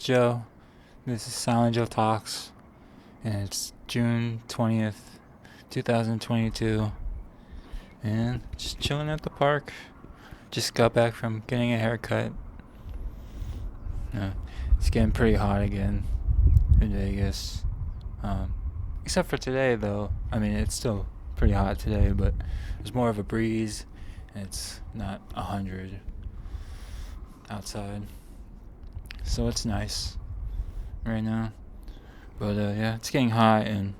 Joe. This is Silent Joe Talks, and it's June 20th, 2022, and just chilling at the park. Just got back from getting a haircut. It's getting pretty hot again in Vegas. Except for today, though. I mean, it's still pretty hot today, but there's more of a breeze, and it's not 100 outside. So it's nice right now. But yeah, it's getting hot and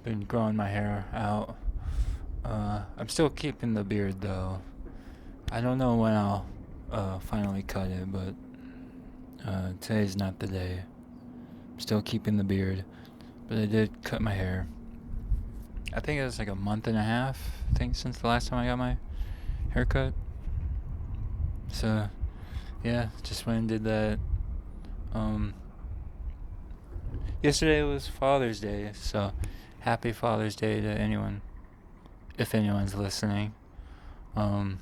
been growing my hair out. I'm still keeping the beard though. I don't know when I'll finally cut it, but today's not the day. I'm still keeping the beard, but I did cut my hair. I think it was like a month and a half, I think, since the last time I got my haircut. So yeah, just went and did that. Yesterday was Father's Day, so happy Father's Day to anyone, if anyone's listening. Yeah,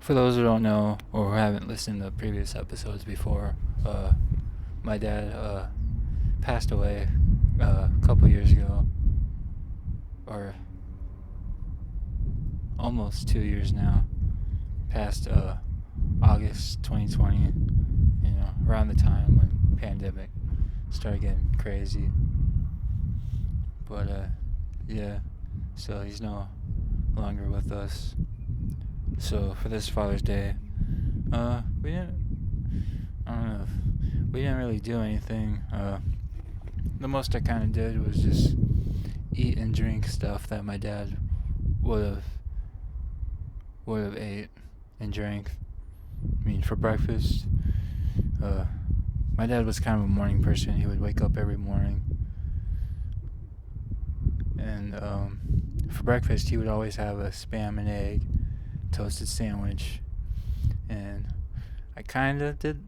for those who don't know or who haven't listened to previous episodes before, my dad passed away a couple years ago, or almost 2 years now. Passed August 2020, around the time when pandemic started getting crazy. But yeah, so he's no longer with us. So for this Father's Day, we didn't really do anything. The most I kind of did was just eat and drink stuff that my dad would have ate and drank. I mean, for breakfast, my dad was kind of a morning person. He would wake up every morning, and for breakfast he would always have a spam and egg toasted sandwich. And I kind of did,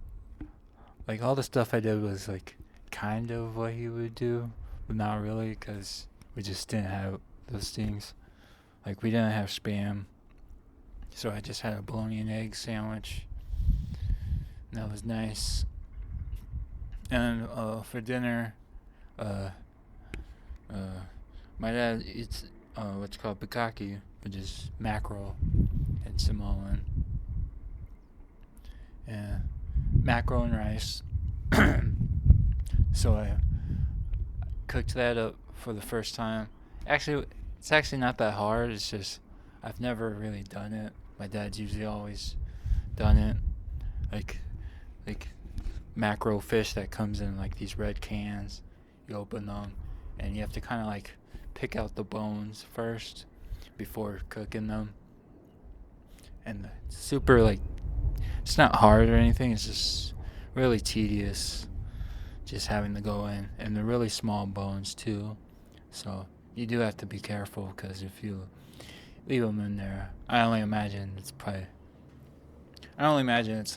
like, all the stuff I did was like kind of what he would do, but not really, because we just didn't have those things. Like, we didn't have spam, so I just had a bologna and egg sandwich. And that was nice. And for dinner, my dad eats what's called bukkake, which is mackerel and Samoan. And mackerel and rice. So I cooked that up for the first time. Actually, it's actually not that hard. It's just I've never really done it. My dad's usually always done it. Like mackerel fish that comes in like these red cans. You open them and you have to kind of like pick out the bones first before cooking them. And it's super, like, it's not hard or anything. It's just really tedious just having to go in. And they're really small bones too. So you do have to be careful, because if you leave them in there, I only imagine it's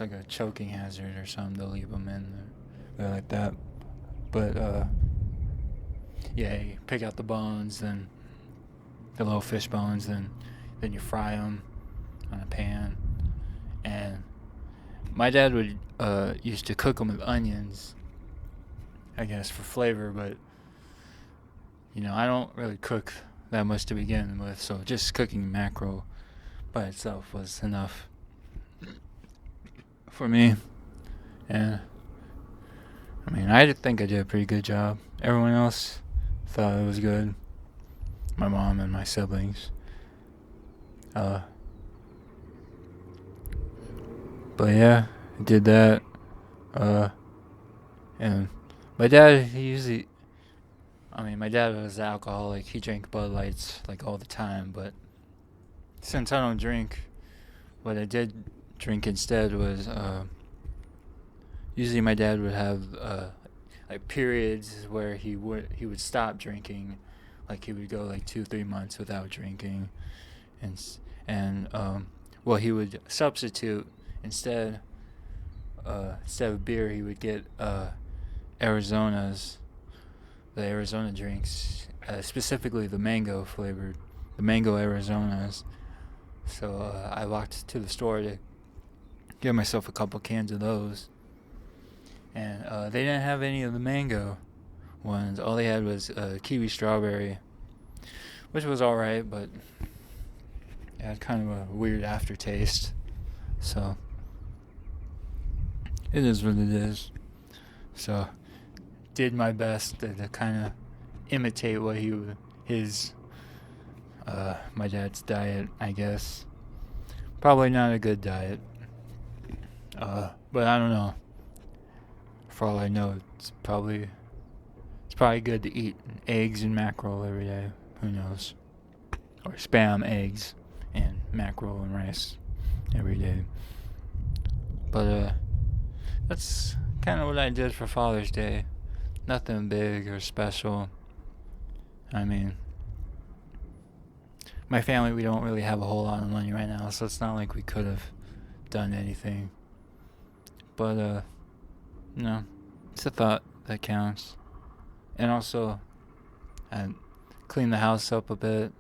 like a choking hazard or something to leave them in there like that. But yeah, you pick out the bones, then the little fish bones, then you fry them on a pan. And my dad would used to cook them with onions, I guess, for flavor, but I don't really cook that much to begin with, so just cooking mackerel by itself was enough for me. And I mean, I think I did a pretty good job. Everyone else thought it was good. My mom and my siblings. But yeah, I did that. And my dad, my dad was an alcoholic. He drank Bud Lights like all the time, but since I don't drink, what I did drink instead was, usually my dad would have like periods where he would stop drinking. Like, he would go like 2-3 months without drinking, and he would substitute instead of beer. He would get the Arizona drinks, specifically the mango flavored, the mango Arizonas. So I walked to the store to get myself a couple cans of those. And they didn't have any of the mango ones. All they had was kiwi strawberry, which was alright, but it had kind of a weird aftertaste. So it is what it is. So did my best to kind of imitate what my dad's diet, I guess. Probably not a good diet. But I don't know. For all I know, it's probably good to eat eggs and mackerel every day. Who knows? Or spam, eggs, and mackerel and rice every day. But that's kind of what I did for Father's Day. Nothing big or special. I mean, my family, we don't really have a whole lot of money right now, so it's not like we could have done anything. But no, it's a thought that counts. And also, I clean the house up a bit.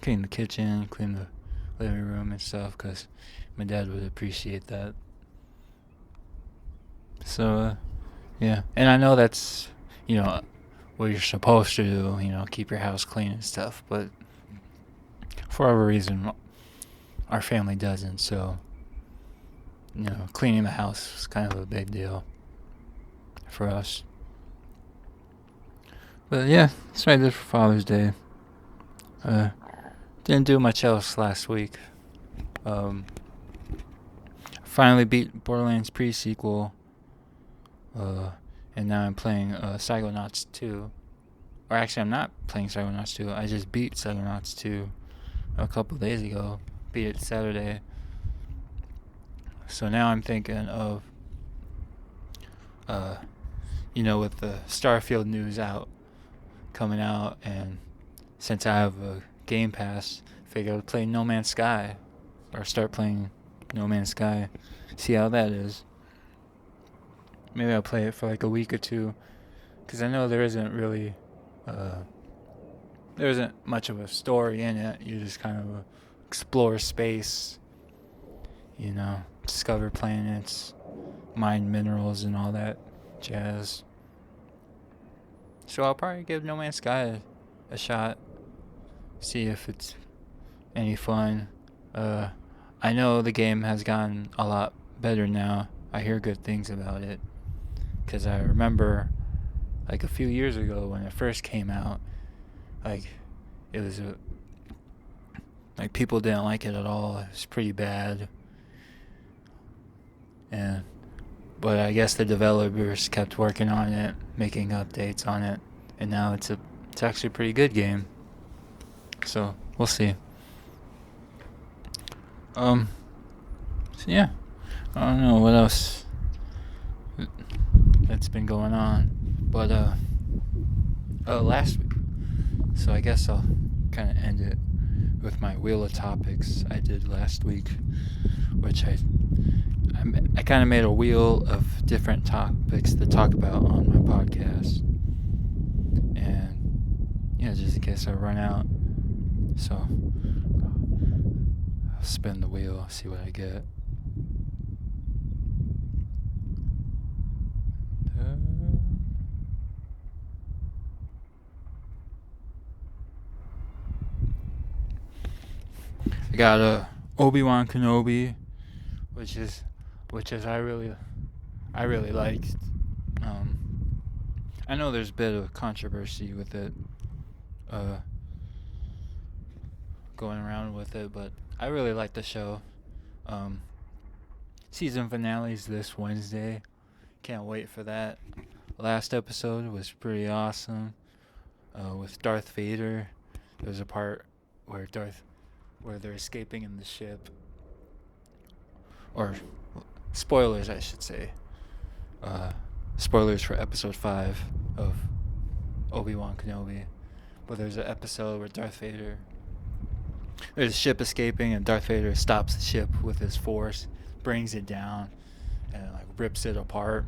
Clean the kitchen, clean the living room and stuff, because my dad would appreciate that. So, yeah. And I know that's, what you're supposed to do, keep your house clean and stuff, but for whatever reason, our family doesn't, so, cleaning the house is kind of a big deal for us. But yeah, that's what I did for Father's Day. Didn't do much else last week. Finally beat Borderlands pre-sequel. And now I'm playing Psychonauts 2. Or actually, I'm not playing Psychonauts 2. I just beat Psychonauts 2 a couple days ago. Beat it Saturday. So now I'm thinking of, with the Starfield news coming out, and since I have a Game Pass, figure I'd play No Man's Sky, or start playing No Man's Sky, see how that is. Maybe I'll play it for like a week or two, because I know there isn't much of a story in it. You just kind of explore space, discover planets, mine minerals and all that jazz. So I'll probably give No Man's Sky a shot, see if it's any fun. I know the game has gotten a lot better now. I hear good things about it, because I remember like a few years ago when it first came out, like it was like people didn't like it at all. It was pretty bad. But I guess the developers kept working on it, making updates on it, and now it's actually a pretty good game. So we'll see. So yeah, I don't know what else that's been going on, but last week. So I guess I'll kind of end it with my wheel of topics I did last week, which I kind of made a wheel of different topics to talk about on my podcast, and just in case I run out, so I'll spin the wheel, see what I get. I got Obi-Wan Kenobi, which is I really liked. I know there's a bit of controversy with it, going around with it, but I really like the show. Season finale's this Wednesday. Can't wait for that. Last episode was pretty awesome. With Darth Vader, there's a part where they're escaping in the ship. Or spoilers, I should say. Spoilers for episode 5 of Obi-Wan Kenobi. But there's an episode where there's a ship escaping, and Darth Vader stops the ship with his force, brings it down, and rips it apart.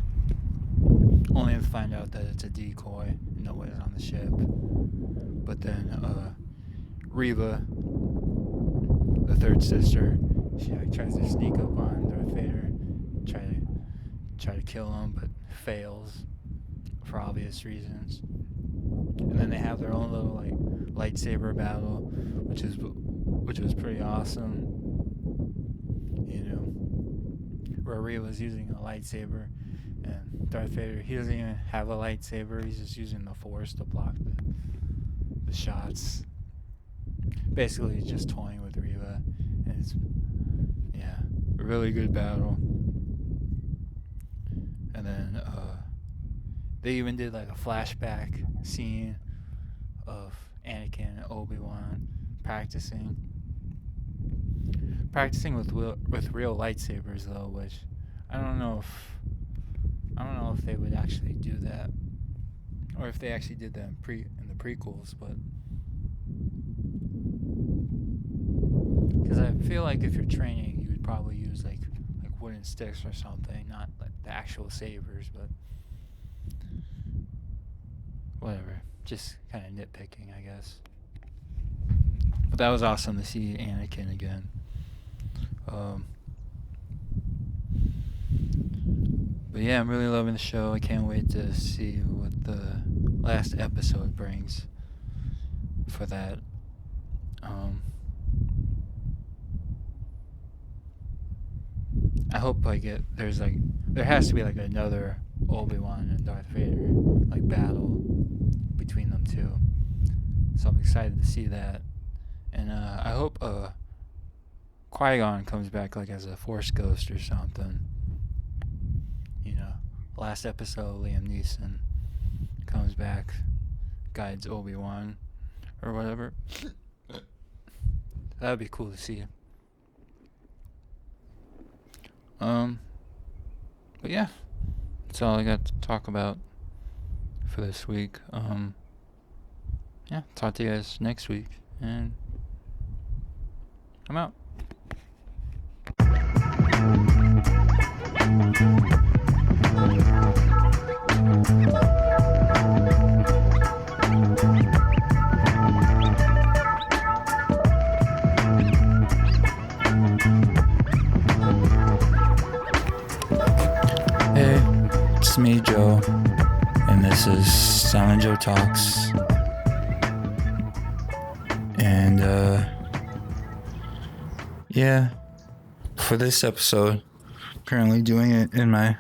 Only to find out that it's a decoy and nobody's on the ship. But then Reva, the third sister, she like tries to sneak up on Darth Vader, try to kill him, but fails for obvious reasons. And then they have their own little like lightsaber battle, which was pretty awesome. You know, where Rey was using a lightsaber, and Darth Vader, he doesn't even have a lightsaber. He's just using the Force to block the shots. Basically, he's just toying with Reva, and it's a really good battle. And then they even did like a flashback scene of Anakin and Obi-Wan practicing with real lightsabers though, which I don't know if they would actually do that, or if they actually did that in the prequels, but because I feel like if you're training, you would probably use like wooden sticks or something, not like the actual sabers, but whatever. Just kind of nitpicking, I guess. But that was awesome to see Anakin again. But yeah, I'm really loving the show. I can't wait to see what the last episode brings for that. I hope there has to be like another Obi-Wan and Darth Vader like battle between them two. So I'm excited to see that, and I hope Qui-Gon comes back like as a Force ghost or something. You know, last episode Liam Neeson comes back, guides Obi-Wan or whatever. That would be cool to see. But yeah, that's all I got to talk about for this week. Yeah, talk to you guys next week, and I'm out. Hey, it's me, Joe, and this is Silent Joe Talks. And yeah, for this episode, currently doing it in my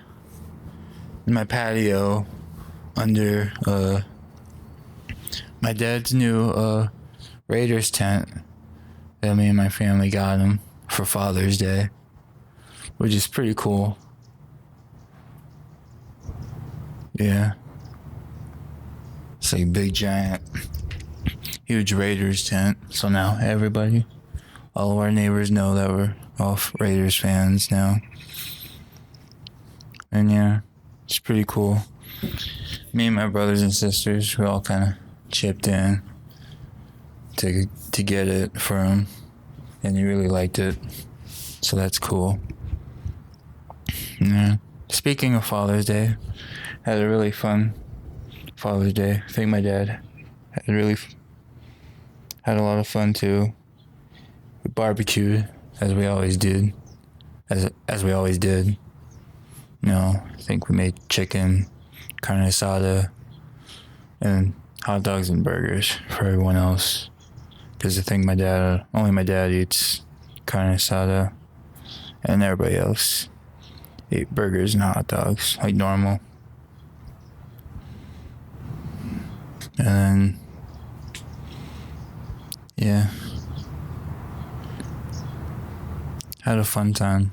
patio under my dad's new Raiders tent that me and my family got him for Father's Day, which is pretty cool. Yeah, it's like a big giant huge Raiders tent, so now all of our neighbors know that we're all Raiders fans now. And yeah, it's pretty cool. Me and my brothers and sisters, we all kind of chipped in to get it for him, and he really liked it, so that's cool. Yeah. Speaking of Father's Day, had a really fun Father's Day. I think my dad had a lot of fun too. We barbecued as we always did. As we always did. You know, I think we made chicken, carne asada, and hot dogs and burgers for everyone else. Because I think only my dad eats carne asada, and everybody else ate burgers and hot dogs like normal. And then, yeah, had a fun time.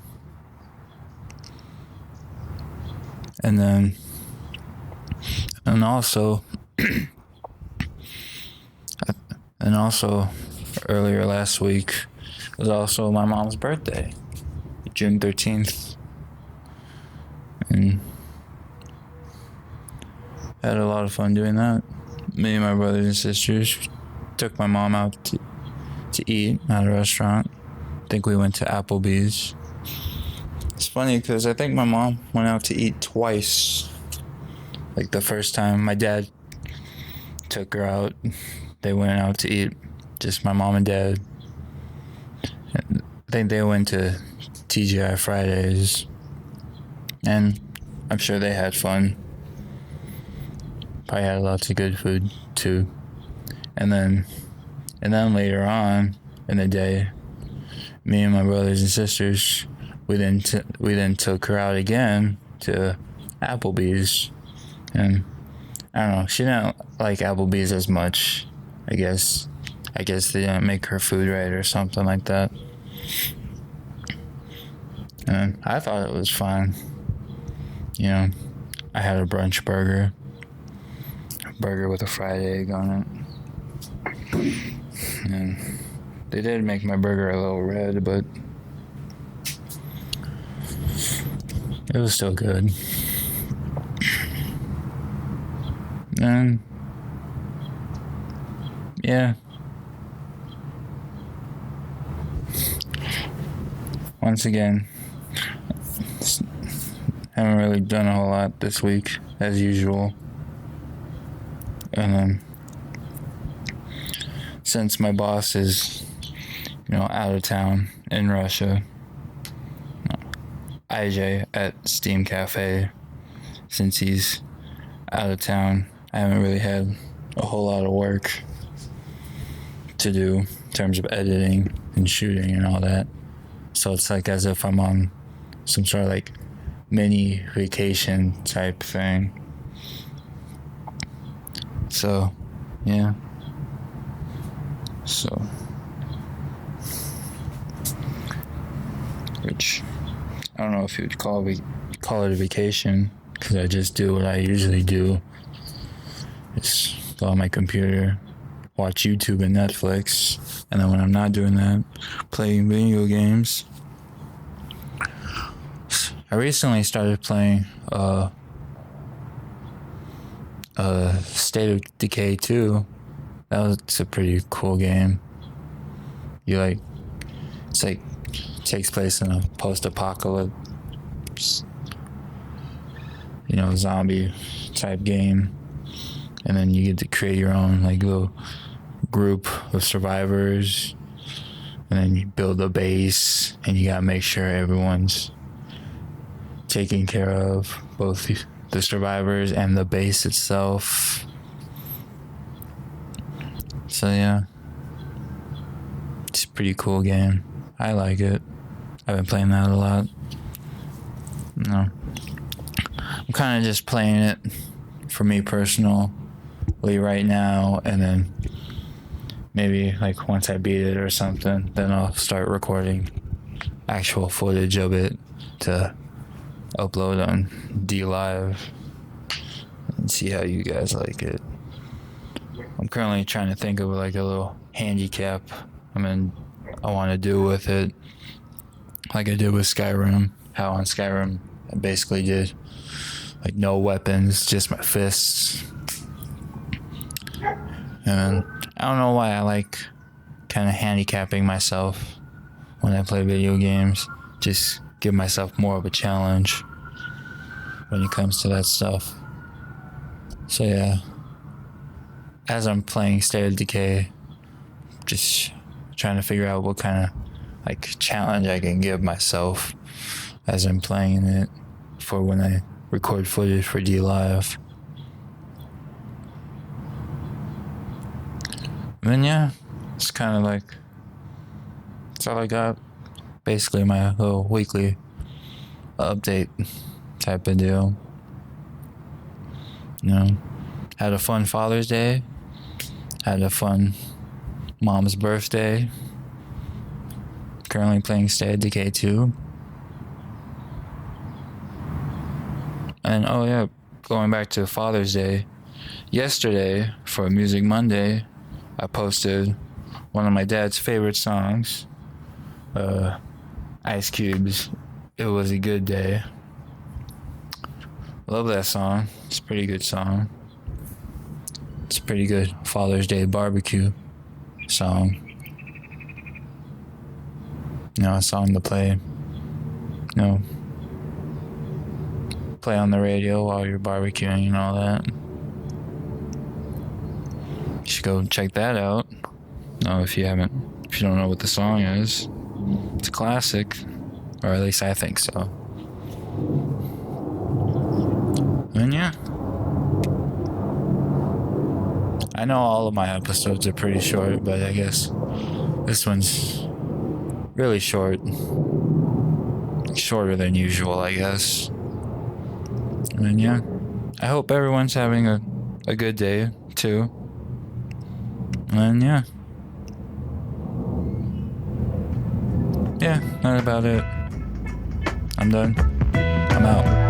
And also earlier last week was also my mom's birthday, June 13th. And had a lot of fun doing that. Me and my brothers and sisters took my mom out to eat at a restaurant. I think we went to Applebee's. It's funny because I think my mom went out to eat twice. Like the first time my dad took her out, they went out to eat, just my mom and dad. And think they went to TGI Fridays, and I'm sure they had fun. Probably had lots of good food too. And then later on in the day, me and my brothers and sisters, we then took her out again to Applebee's, and I don't know, she didn't like Applebee's as much. I guess they didn't make her food right or something like that. And I thought it was fine. You know, I had a brunch burger with a fried egg on it. And they did make my burger a little red, but it was still good. And yeah. Once again, haven't really done a whole lot this week, as usual. And then, since my boss is, out of town in Russia, IJ at Steam Cafe, since he's out of town, I haven't really had a whole lot of work to do in terms of editing and shooting and all that. So it's like as if I'm on some sort of like mini vacation type thing. So, yeah. So, which I don't know if you would call it a vacation, because I just do what I usually do. Just go on my computer, watch YouTube and Netflix, and then when I'm not doing that, playing video games. I recently started playing State of Decay 2. It's a pretty cool game. It takes place in a post-apocalypse, zombie type game. And then you get to create your own little group of survivors. And then you build a base, and you gotta make sure everyone's taken care of, both the survivors and the base itself. So yeah, it's a pretty cool game. I like it. I've been playing that a lot. I'm kind of just playing it for me personally right now, and then maybe once I beat it or something, then I'll start recording actual footage of it to upload on DLive and see how you guys like it. I'm currently trying to think of a little handicap I want to do with it, like I did with Skyrim. How on Skyrim I basically did no weapons, just my fists. And I don't know why I like kind of handicapping myself when I play video games. Just give myself more of a challenge when it comes to that stuff. So yeah, as I'm playing State of Decay, just trying to figure out what kind of challenge I can give myself as I'm playing it for when I record footage for DLive. And then yeah, it's kind of that's all I got. Basically my little weekly update type of deal. Had a fun Father's Day. Had a fun Mom's birthday. Currently playing State of Decay 2. And oh yeah, going back to Father's Day. Yesterday, for Music Monday, I posted one of my dad's favorite songs, Ice Cube's It Was a Good Day. Love that song. It's a pretty good song. It's a pretty good Father's Day barbecue song. A song to play, play on the radio while you're barbecuing and all that. You should go check that out. If you don't know what the song is, It's a classic, or at least I think so. And yeah, I know all of my episodes are pretty short, but I guess this one's really short. Shorter than usual, I guess. And yeah, I hope everyone's having a good day too. And yeah, that's about it. I'm done. I'm out.